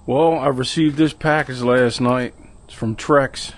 Well, I received this package last night. It's from Trex.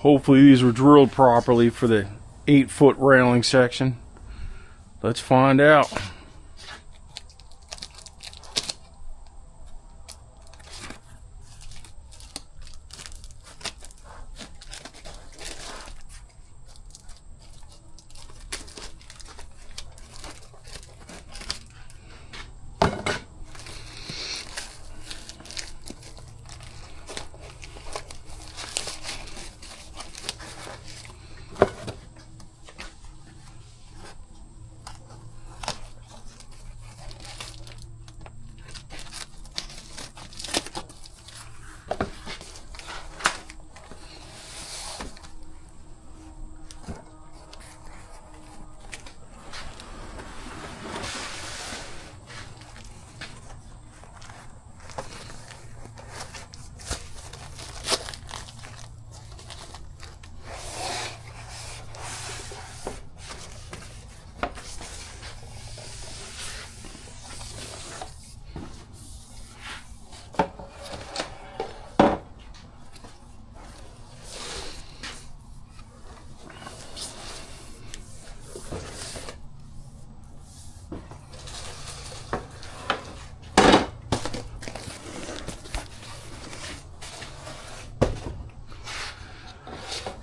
Hopefully these were drilled properly for the 8-foot railing section. Let's find out.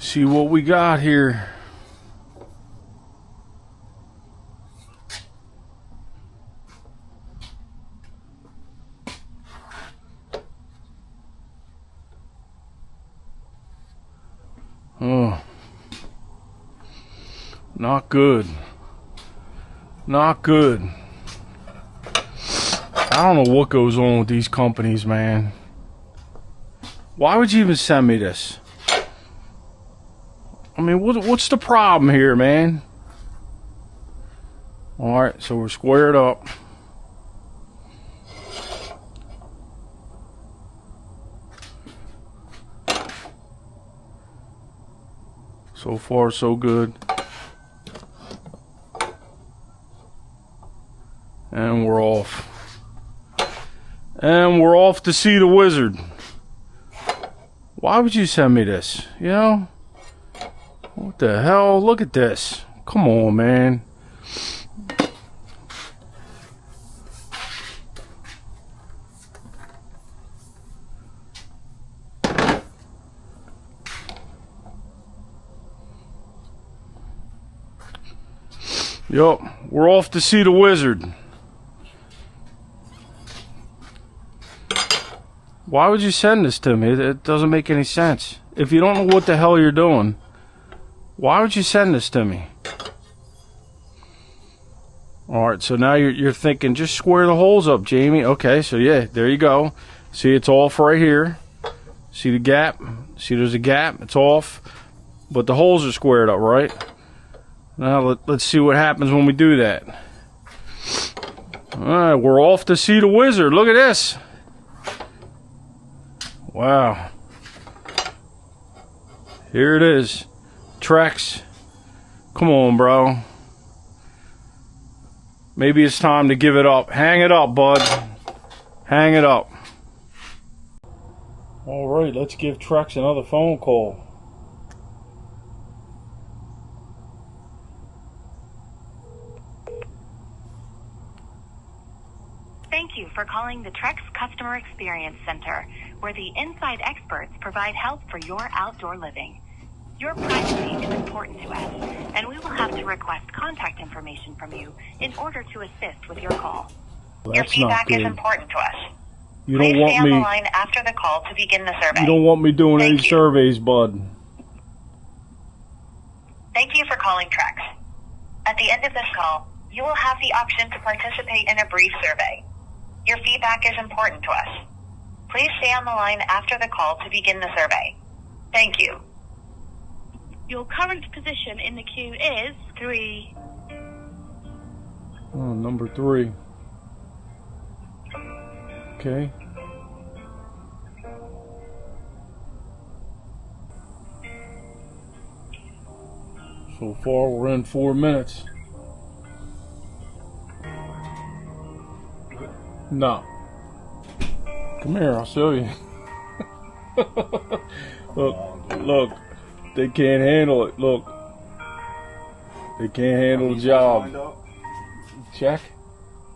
See what we got here. Oh, not good. Not good. I don't know what goes on with these companies, man. Why would you even send me this? I mean, what's the problem here, man? Alright, so we're squared up. So far, so good. And we're off. And we're off to see the wizard. Why would you send me this? You know? What the hell? Look at this. Come on, man. Yup, we're off to see the wizard. Why would you send this to me? It doesn't make any sense. If you don't know what the hell you're doing, why would you send this to me? Alright, so now you're thinking, just square the holes up, Jamie. Okay, so yeah, there you go. See, it's off right here. See the gap? See, there's a gap. It's off. But the holes are squared up, right? Now, let's see what happens when we do that. Alright, we're off to see the wizard. Look at this. Wow. Here it is. Trex. Come on, bro. Maybe it's time to give it up. Hang it up, bud. Hang it up. Alright, let's give Trex another phone call. Thank you for calling the Trex Customer Experience Center, where the inside experts provide help for your outdoor living. Your privacy is important to us, and we will have to request contact information from you in order to assist with your call. Your feedback is important to us. You don't Please want stay on me the line after the call to begin the survey. You don't want me doing any Thank you. surveys, bud. Thank you for calling Trex. At the end of this call, you will have the option to participate in a brief survey. Your feedback is important to us. Please stay on the line after the call to begin the survey. Thank you. Your current position in the queue is 3. Oh, number 3. Okay. So far, we're in 4 minutes. No, Come here, I'll show you. Look, they can't handle it. Look, they can't handle the job. Check.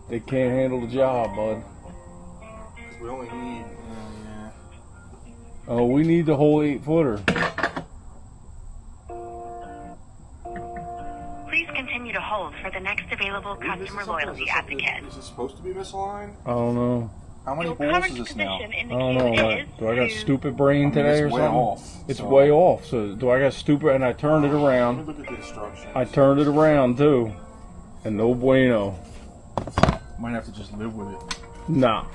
They can't handle the job, bud. We only need. Oh, we need the whole 8-footer. Please continue to hold for the next available customer loyalty advocate. Is it supposed to be misaligned? I don't know. How many balls is this now? I don't know. Do I got stupid brain today or it's way something? off, It's so- way off. So do I got stupid? And I turned it Let me around. look at the instructions. I turned it around too, and no bueno. Might have to just live with it. Nah,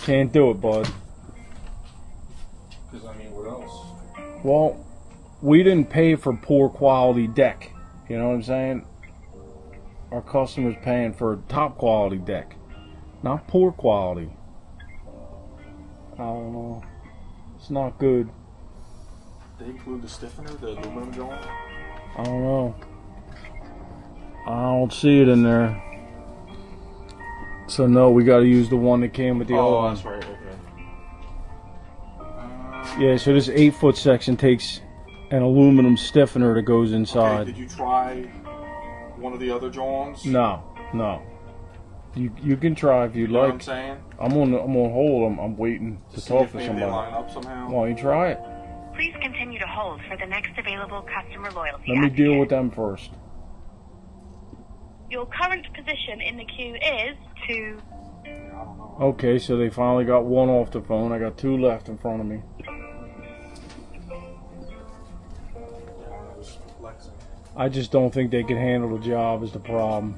can't do it, bud. Because, I mean, what else? Well, we didn't pay for poor quality deck. You know what I'm saying? Our customers paying for a top quality deck, not poor quality. I don't know. It's not good. They include the stiffener, the aluminum joint? I don't know. I don't see it in there. So no, we got to use the one that came with the other one. That's right, okay. Yeah, so this 8-foot section takes an aluminum stiffener that goes inside. Okay, did you try one of the other Johns? No. You can try if you'd You know what like. I'm saying? I'm on hold. I'm waiting to See talk if to maybe they somebody. line up somehow. Why don't you try it? Please continue to hold for the next available customer loyalty Let me advocate. deal with them first. Your current position in the queue is to... I don't know. Okay, so they finally got one off the phone. I got 2 left in front of me. Yeah, I was flexing. I just don't think they can handle the job is the problem.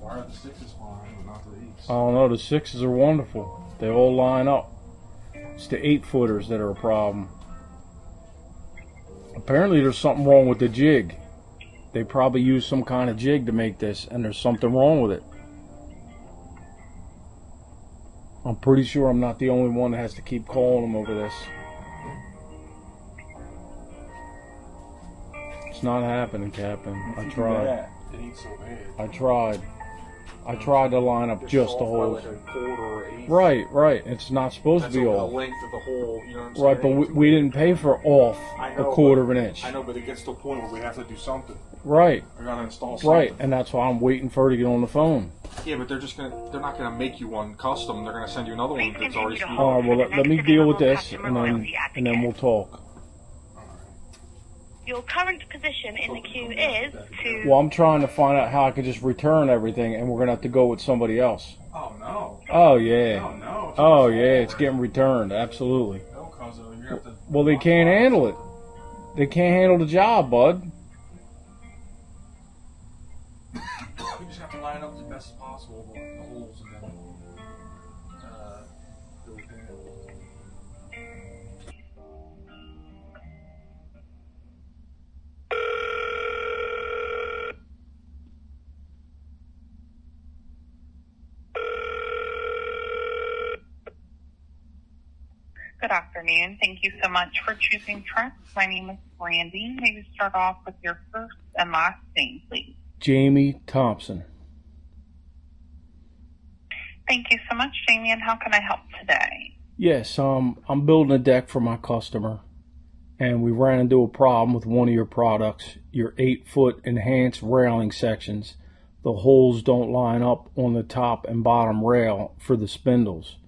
Why are the 6s fine, but not the 8s? I don't know. The 6s are wonderful. They all line up. It's the 8-footers that are a problem. Apparently there's something wrong with the jig. They probably use some kind of jig to make this, and there's something wrong with it. I'm pretty sure I'm not the only one that has to keep calling them over this. It's not happening, Captain. I tried. It ain't so bad. I tried to line up just the holes. Like a quarter or 8. Right. It's not supposed That's to be over off. the length of the hole, you know what I'm saying? Right, but we didn't pay for off I know, a quarter of an inch. I know, but it gets to a point where we have to do something. Right, We're gonna install something. right, and that's why I'm waiting for her to get on the phone. Yeah, but they're not gonna make you one custom. They're gonna send you another one that's already speed. All right, well let me deal with this, and then we'll talk. Your current position in the queue is to... Well, I'm trying to find out how I can just return everything, and we're gonna have to go with somebody else. Oh no. Oh yeah. Oh no. Oh yeah, it's getting returned. Absolutely. No, cause you have to. Well, they can't handle it. They can't handle the job, bud. You just have to line up as best as possible the holes and then do it there. Good afternoon. Thank you so much for choosing Trex. My name is Brandy. May we start off with your first and last name, please? Jamie Thompson. Thank you so much, Jamie. And how can I help today? Yes, I'm building a deck for my customer, and we ran into a problem with one of your products, your 8-foot enhanced railing sections. The holes don't line up on the top and bottom rail for the spindles.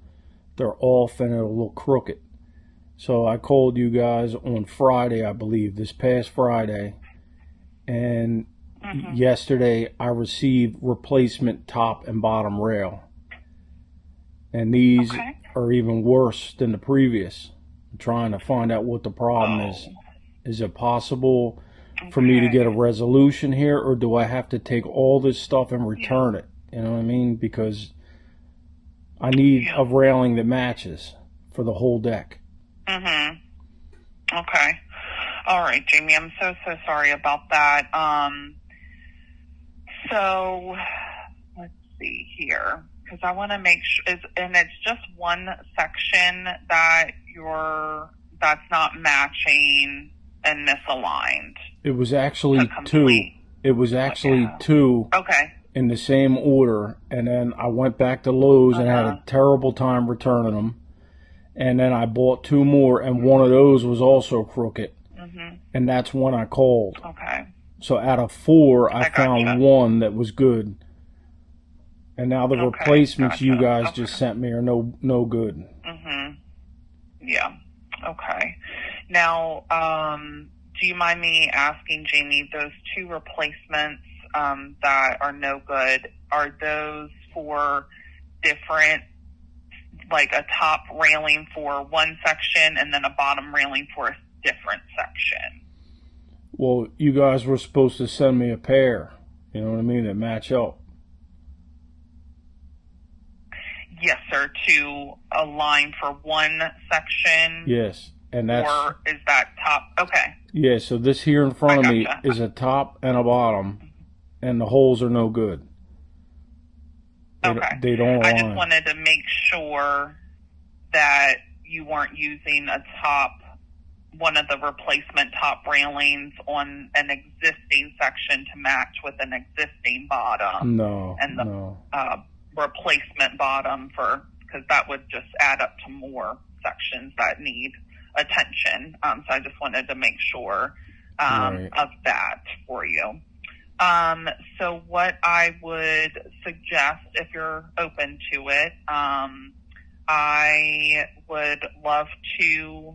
They're off and it'll look crooked. So I called you guys on Friday, I believe, this past Friday, and yesterday I received replacement top and bottom rail. And these are even worse than the previous. I'm trying to find out what the problem is. Is it possible for me to get a resolution here, or do I have to take all this stuff and return it? You know what I mean? Because I need a railing that matches for the whole deck. Okay. All right, Jamie. I'm so sorry about that. So let's see here, because I want to make sure, and it's just one section that's not matching and misaligned. It was actually two. It was actually two in the same order, and then I went back to Lowe's and had a terrible time returning them. And then I bought 2 more, and one of those was also crooked. And that's when I called. Okay. So out of 4, I found gotcha. 1 that was good. And now the replacements you guys Okay. just sent me are no good. Yeah. Okay. Now, do you mind me asking, Jamie, those 2 replacements that are no good, are those for different, like a top railing for one section and then a bottom railing for a different section? Well, you guys were supposed to send me a pair, you know what I mean, that match up. Yes, sir, to align for one section? Yes, and that's... Or is that top? Okay. Yeah, so this here in front of me is a top and a bottom, and the holes are no good. Okay. They don't align. I just wanted to make sure that you weren't using one of the replacement top railings on an existing section to match with an existing bottom. No, and the replacement bottom because that would just add up to more sections that need attention. So I just wanted to make sure of that for you. So what I would suggest, if you're open to it, I would love to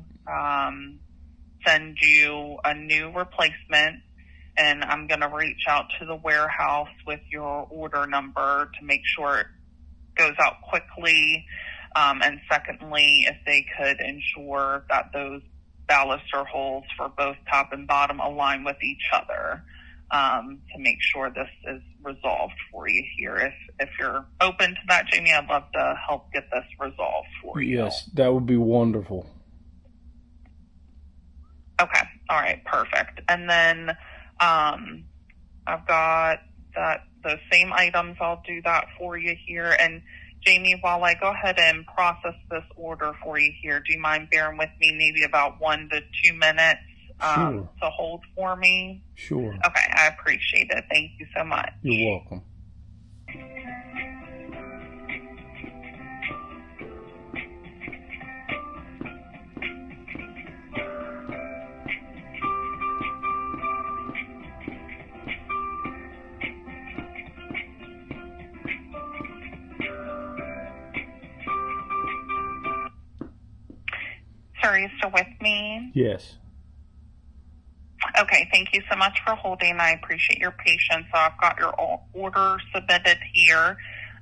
send you a new replacement, and I'm going to reach out to the warehouse with your order number to make sure it goes out quickly. And secondly, if they could ensure that those baluster holes for both top and bottom align with each other, to make sure this is resolved for you here. If you're open to that, Jamie, I'd love to help get this resolved for you. Yes, that would be wonderful. Okay. All right. Perfect. And then I've got those same items. I'll do that for you here. And Jamie, while I go ahead and process this order for you here, do you mind bearing with me maybe about 1 to 2 minutes to hold for me? Sure. Okay. I appreciate it. Thank you so much. You're welcome. Sir, are you still with me? Yes. Okay, thank you so much for holding. I appreciate your patience. So I've got your order submitted here.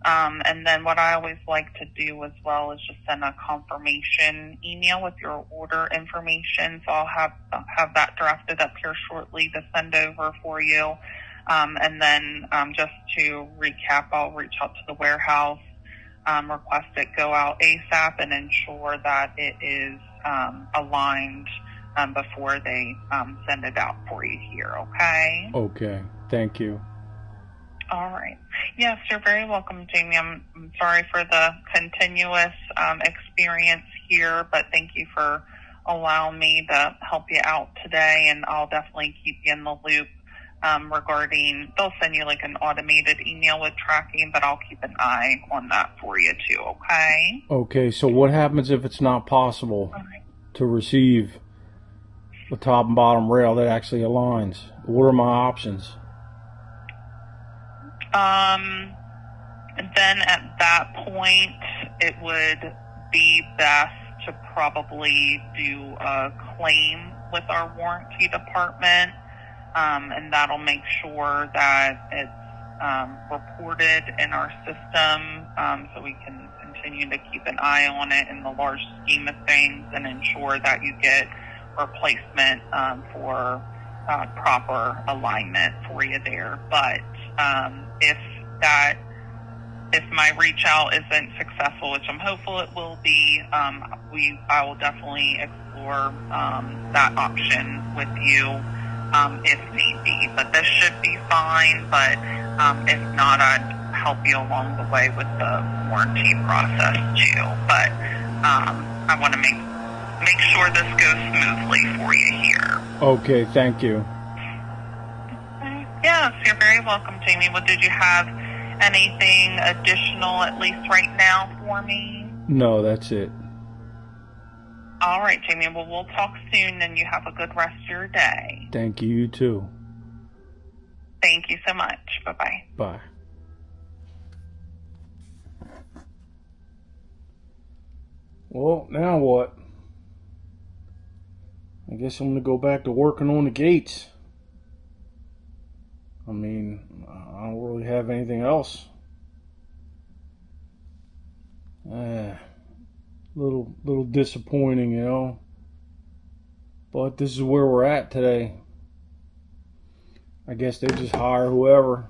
And then what I always like to do as well is just send a confirmation email with your order information. So I'll have that drafted up here shortly to send over for you. And then just to recap, I'll reach out to the warehouse, request it go out ASAP, and ensure that it is aligned before they send it out for you here, okay? Okay, thank you. All right. Yes, you're very welcome, Jamie. I'm sorry for the continuous experience here, but thank you for allowing me to help you out today, and I'll definitely keep you in the loop regarding, they'll send you like an automated email with tracking, but I'll keep an eye on that for you too, okay? Okay, so what happens if it's not possible to receive the top and bottom rail that actually aligns? What are my options? Then at that point, it would be best to probably do a claim with our warranty department, and that'll make sure that it's reported in our system, so we can continue to keep an eye on it in the large scheme of things and ensure that you get replacement for proper alignment for you there. But if my reach out isn't successful, which I'm hopeful it will be, I will definitely explore that option with you if need be. But this should be fine. But if not, I'd help you along the way with the warranty process too. But I want to make sure this goes smoothly for you here. Okay, thank you. Yes, you're very welcome, Jamie. Well, did you have anything additional, at least right now, for me? No, that's it. All right, Jamie. Well, we'll talk soon, and you have a good rest of your day. Thank you, you too. Thank you so much. Bye-bye. Bye. Well, now what? I guess I'm going to go back to working on the gates. I mean, I don't really have anything else. Little disappointing, you know. But this is where we're at today. I guess they just hire whoever.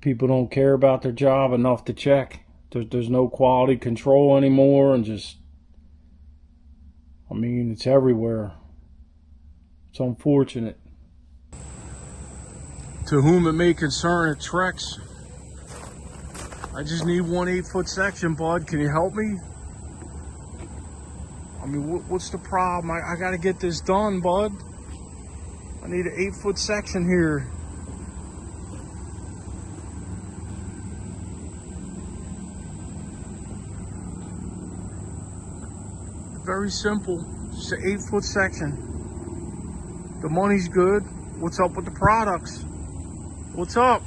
People don't care about their job enough to check. There's no quality control anymore, and just, I mean, it's everywhere. It's unfortunate. To whom it may concern, at Trex, I just need one 8-foot section, bud. Can you help me? I mean, what's the problem? I gotta get this done, bud. I need an 8-foot section here. Very simple, just an 8-foot section. The money's good. What's up with the products? What's up?